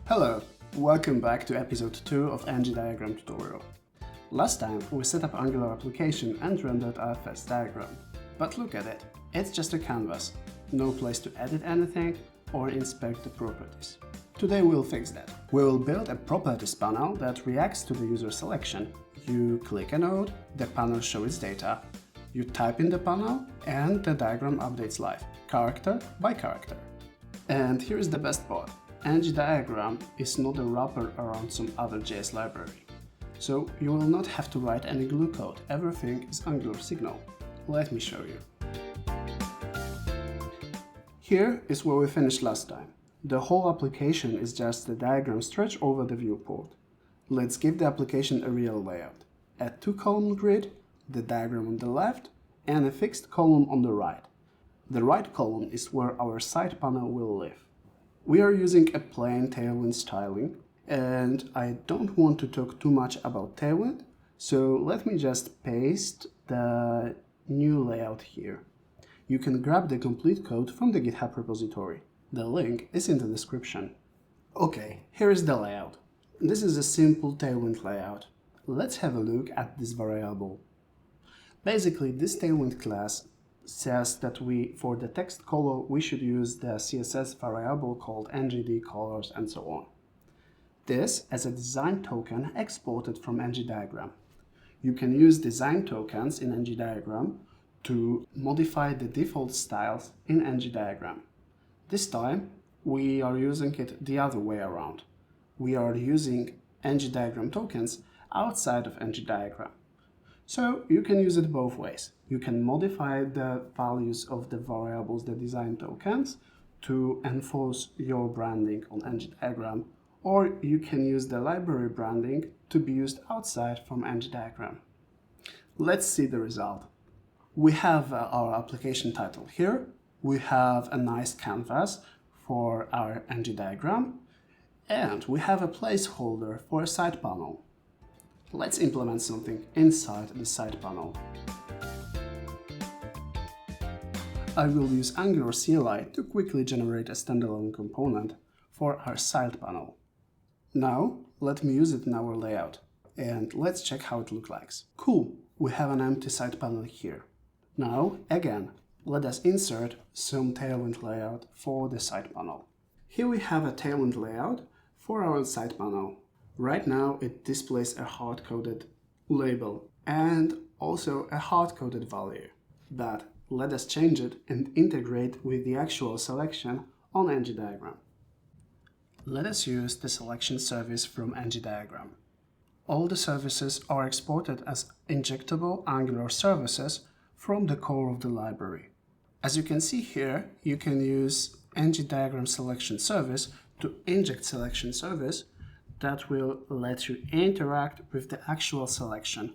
Hello, welcome back to episode 2 of NgDiagram tutorial. Last time we set up Angular application and rendered our first diagram. But look at it, it's just a canvas, no place to edit anything or inspect the properties. Today we'll fix that. We will build a properties panel that reacts to the user selection. You click a node, the panel shows its data. You type in the panel and the diagram updates live, character by character. And here's the best part. ngDiagram is not a wrapper around some other JS library. So you will not have to write any glue code, everything is Angular signal. Let me show you. Here is where we finished last time. The whole application is just the diagram stretched over the viewport. Let's give the application a real layout. A 2-column grid, the diagram on the left, and a fixed column on the right. The right column is where our side panel will live. We are using a plain Tailwind styling, and I don't want to talk too much about Tailwind, so let me just paste the new layout here. You can grab the complete code from the GitHub repository. The link is in the description. Okay, here is the layout. This is a simple Tailwind layout. Let's have a look at this variable. Basically, this Tailwind class says that for the text color, we should use the CSS variable called ngDcolors and so on. This as a design token exported from ngDiagram. You can use design tokens in ngDiagram to modify the default styles in ngDiagram. This time, we are using it the other way around. We are using ngDiagram tokens outside of ngDiagram. So you can use it both ways. You can modify the values of the variables, the design tokens, to enforce your branding on ngDiagram, or you can use the library branding to be used outside from ngDiagram. Let's see the result. We have our application title here. We have a nice canvas for our ngDiagram, and we have a placeholder for a side panel. Let's implement something inside the side panel. I will use Angular CLI to quickly generate a standalone component for our side panel. Now, let me use it in our layout, and let's check how it looks like. Cool, we have an empty side panel here. Now, again, let us insert some Tailwind layout for the side panel. Here we have a Tailwind layout for our side panel. Right now it displays a hard-coded label and also a hard-coded value. But let us change it and integrate with the actual selection on ngDiagram. Let us use the selection service from ngDiagram. All the services are exported as injectable Angular services from the core of the library. As you can see here, you can use NgDiagramSelectionService to inject selection service that will let you interact with the actual selection.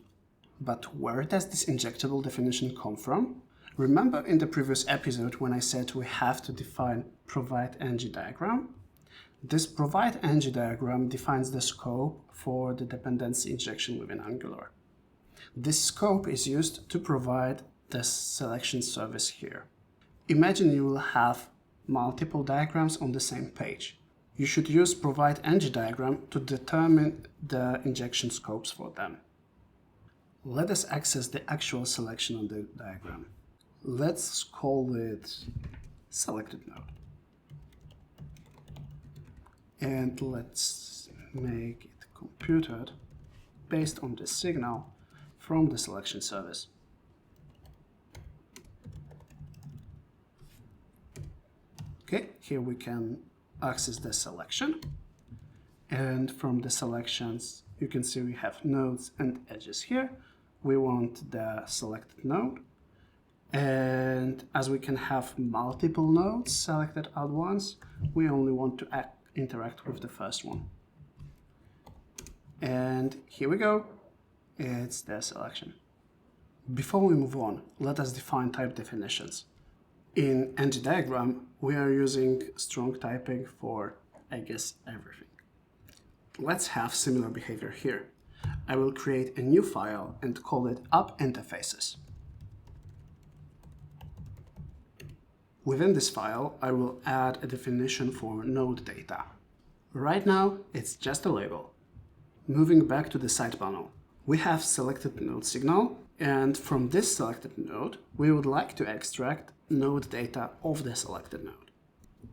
But where does this injectable definition come from? Remember in the previous episode when I said we have to define provide ngDiagram? This provide ngDiagram defines the scope for the dependency injection within Angular. This scope is used to provide the selection service here. Imagine you will have multiple diagrams on the same page. You should use provide ngDiagram to determine the injection scopes for them. Let us access the actual selection on the diagram. Let's call it selected node. And let's make it computed based on the signal from the selection service. Okay, here we can access the selection, and from the selections you can see we have nodes and edges here. We want the selected node, and as we can have multiple nodes selected at once, we only want to interact with the first one. And here we go, it's the selection. Before we move on, let us define type definitions. In ngDiagram, we are using strong typing for, I guess, everything. Let's have similar behavior here. I will create a new file and call it app interfaces. Within this file, I will add a definition for node data. Right now, it's just a label. Moving back to the side panel, we have selected node signal, and from this selected node, we would like to extract node data of the selected node.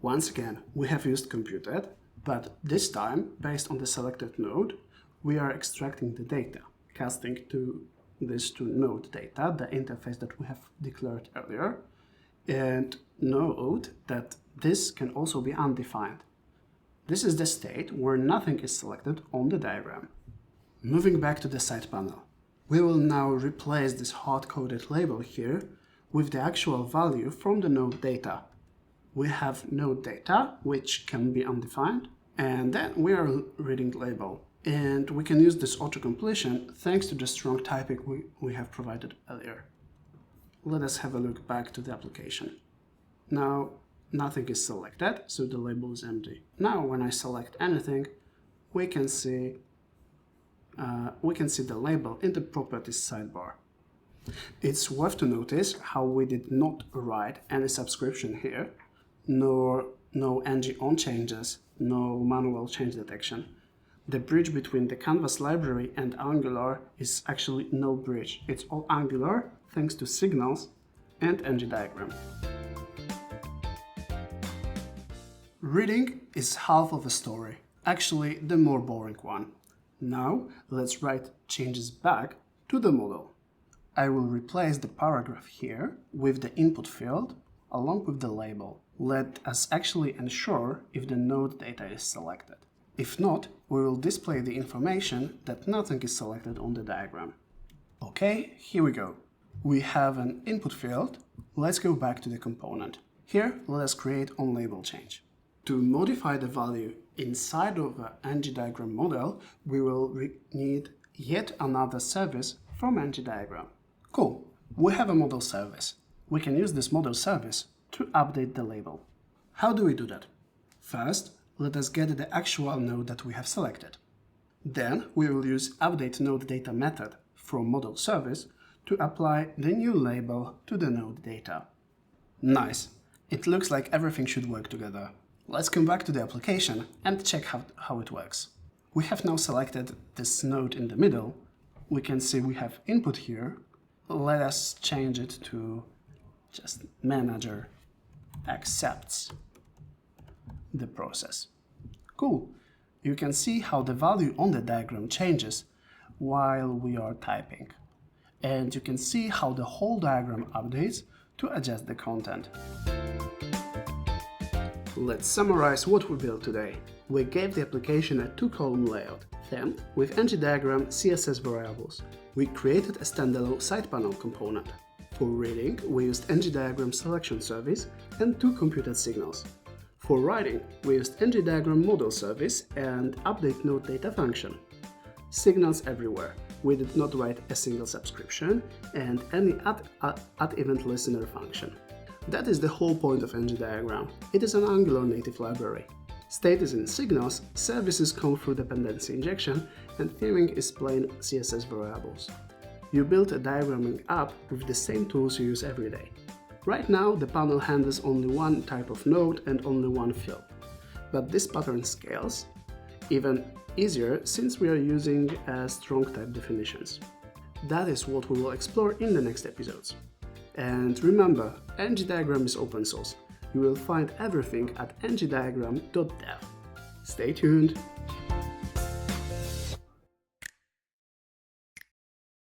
Once again, we have used computed, but this time, based on the selected node, we are extracting the data, casting this to node data, the interface that we have declared earlier, and note that this can also be undefined. This is the state where nothing is selected on the diagram. Moving back to the side panel, we will now replace this hard-coded label here with the actual value from the node data. We have node data, which can be undefined, and then we are reading label. And we can use this autocompletion thanks to the strong typing we have provided earlier. Let us have a look back to the application. Now, nothing is selected, so the label is empty. Now, when I select anything, we can see the label in the properties sidebar. It's worth to notice how we did not write any subscription here, nor no ng-on changes, no manual change detection. The bridge between the Canvas library and Angular is actually no bridge. It's all Angular thanks to signals and ngDiagram. Reading is half of a story, actually the more boring one. Now let's write changes back to the model. I will replace the paragraph here with the input field along with the label. Let us actually ensure if the node data is selected. If not, we will display the information that nothing is selected on the diagram. Okay, here we go. We have an input field. Let's go back to the component. Here, let us create onLabel change. To modify the value inside of an NgDiagram model, we will need yet another service from NgDiagram. Cool, we have a model service. We can use this model service to update the label. How do we do that? First, let us get the actual node that we have selected. Then we will use updateNodeData method from model service to apply the new label to the node data. Nice, it looks like everything should work together. Let's come back to the application and check how it works. We have now selected this node in the middle. We can see we have input here. Let us change it to just manager accepts the process. Cool. You can see how the value on the diagram changes while we are typing. And you can see how the whole diagram updates to adjust the content. Let's summarize what we built today. We gave the application a two-column layout, themed with NgDiagram CSS variables. We created a standalone side panel component. For reading, we used NgDiagramSelectionService and two computed signals. For writing, we used NgDiagramModelService and updateNodeData function. Signals everywhere. We did not write a single subscription and any add-event-listener function. That is the whole point of NgDiagram. It is an Angular native library. State is in signals, services come through dependency injection, and theming is plain CSS variables. You build a diagramming app with the same tools you use every day. Right now, the panel handles only one type of node and only one field. But this pattern scales even easier since we are using strong type definitions. That is what we will explore in the next episodes. And remember, ngDiagram is open source. You will find everything at ngDiagram.dev. Stay tuned!